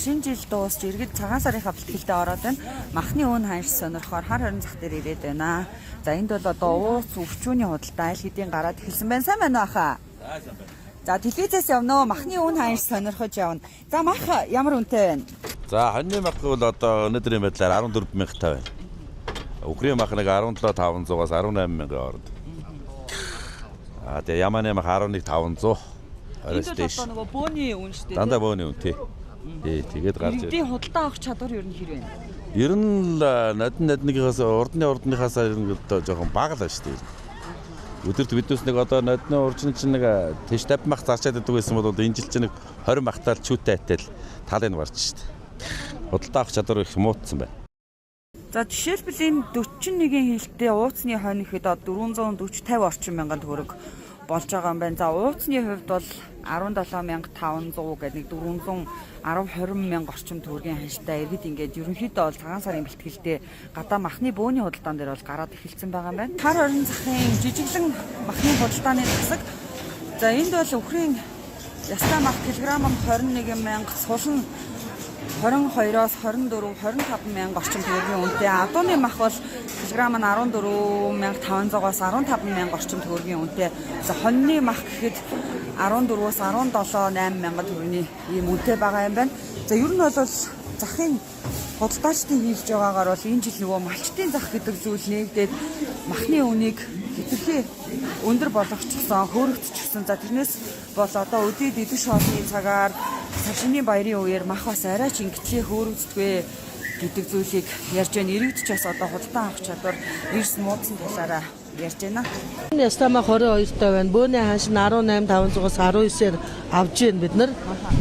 шинэ жил дуусч иргэд цагаан сарынхаа бэлтгэлдээ ороод байна. Махны үн ханш сонирхоор хар хорин зах дээр ирээд байна. За энд бол одоо ууц өвчүүний худалдаа аль хэдийн гараад эхэлсэн байна. Сайн байна уу хаа? За телевизээс явна уу? Махны үн ханш сонирхож явна. За мах ямар үнэтэй байна? За хоньны мах бол одоо өнөөдрийн байдлаар 14,000 байна. Өхрийн мах нэг 17,500-аас 18,000 орд. Тэгээ ямааны мах 11,500. Энд бол одоо нөгөө бөөний үн шүү дээ. Дандаа бөөний үн тий. Тэгээд гарч иргэдийн худалдаа авах чадвар ер нь хэр вэ? Ер нь нодныхаас урдныхаас жоохон бага л шүү дээ. Өдөрт биднээс нэг одоо нодны уржин чинь нэг тийш 50 мах зарчаад идэг байсан бол энэ жил чинь нэг 20 махтаал чүүтэй атал талыг барж шүү дээ. Худалдаа авах чадвар их муутсан байна. За жишээлбэл энэ 41-ийн хилтээ ууцны хонь ихэд 440-50 орчим мянган төгрөг болж байгаа юм байна. За ууцны хувьд бол 17,500 гэдэг нэг 410-20 мянга орчим төгрөгийн ханштай иргэд ингээд ерөнхийдөө бол цагаан сарын бэлтгэлдээ гадаа махны бөөний худалдаан дээр бол гараад эхэлсэн байгаа юм байна. Хар хорин захын жижиглэн махны худалдааны засаг. За энд бол өхрийн ястай мах килограмм 21 мянга, сул нь 22-оос 24, 25 мянга орчим төгрөгийн үнэтэй. Адууны мах бол килограмм нь 14,500-аас 15 мянга орчим төгрөгийн үнэтэй. За хоньны мах гэхэд 14-өөс 17,8 мянга төгрөгийн ийм үнэтэй байгаа юм байна. За ер нь бол захын худалдаачдын хийж байгаагаар бол энэ жил нөгөө малчтын зах гэдэг зүйл нэгдээд махны үнийг хэтэрхий өндөр болгочихсон, хөөрөгдчихсөн. За тэрнээс бол одоо өдөөд идэвш хоолны цагаар цашины баярын үеэр мах бас арай ч ингэтлээ хөөрөгддөгвэ гэдэг зүйлийг ярьж байна. Иргэдч бас одоо худалдан авах чадвар эрс муудсан талаараа ярьж байна. Энэ ястамаа 22-тай байна. Бөөний ханш нь 18,500-аас 19-ээр авж гин бид нар.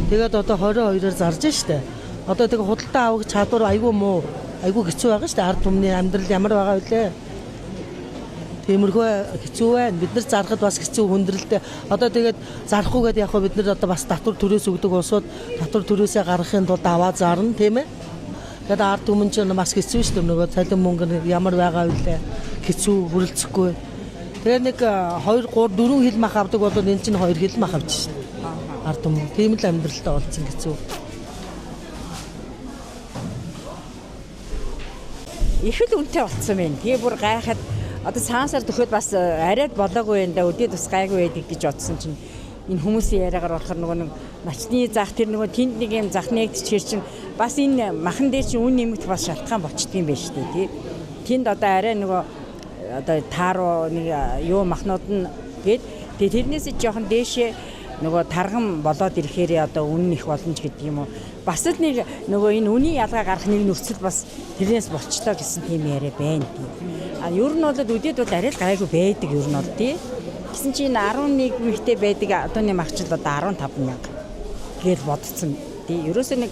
Тэгээд одоо 22-оор зарж штэ. Одоо тэгээ худалдан авах чадвар айгүй муу, айгүй хэцүү байгаа штэ. Ард түмний амьдрал ямар байгаа вүлээ? Тиймэрхүү хэцүү байна. Бид нар зарахад бас хэцүү хүндрэлтэй. Одоо тэгээд зарахгүйгээд яг бид нар одоо бас татвар төрөөс өгдөг улсууд татвар төрөөсөө гаргахын тулд аваад зарна, тийм ээ. Тэгээд ард түмэн чинь бас хэцүү шүү дээ. Нөгөө цалин мөнгө ямар байгаа вүлээ? Хэцүү хүрэлцэхгүй. Тэгээд нэг 2, 3, 4 хил мах авдаг бол энэ чинь 2 хил мах авч шүү дээ. Ард түмэн тийм л амьдралтай болсон хэцүү. Их л үнэтэй болцсон байна. Тэгээ бүр гайхаад одоо цагаан сар төгөөд бас арайд болоогүй юм да өдөөд бас гайгүй байдаг гэж бодсон чинь энэ хүмүүсийн яриагаар болохоор нөгөө нэг начны зах тэр нөгөө тэнд нэг юм зах нэгдчихэр чинь бас энэ махан дээр чинь үн нэмэгдэх бас шалтгаан болчдгийм байж тээ тий. Тэнд одоо арай нөгөө одоо тааруу нэг юу махнууд нь гээд тэрнээс жоохон дээшээ нөгөө тарган болоод ирэхээр одоо үн их боломж гэдэг юм уу. Бас л нэг нөгөө энэ үний ялгаа гарах нэг нөхцөл бас тэрнээс болчлоо гэсэн тийм яриа байна тий. Ер нь бол үдээд бол арай л гайгүй байдаг ер нь бол тий. Гэсэн чинь 11 мэгтэй байдаг одооны махчил одоо 15 мянга гэж бодсон тий. Ерөөсөө нэг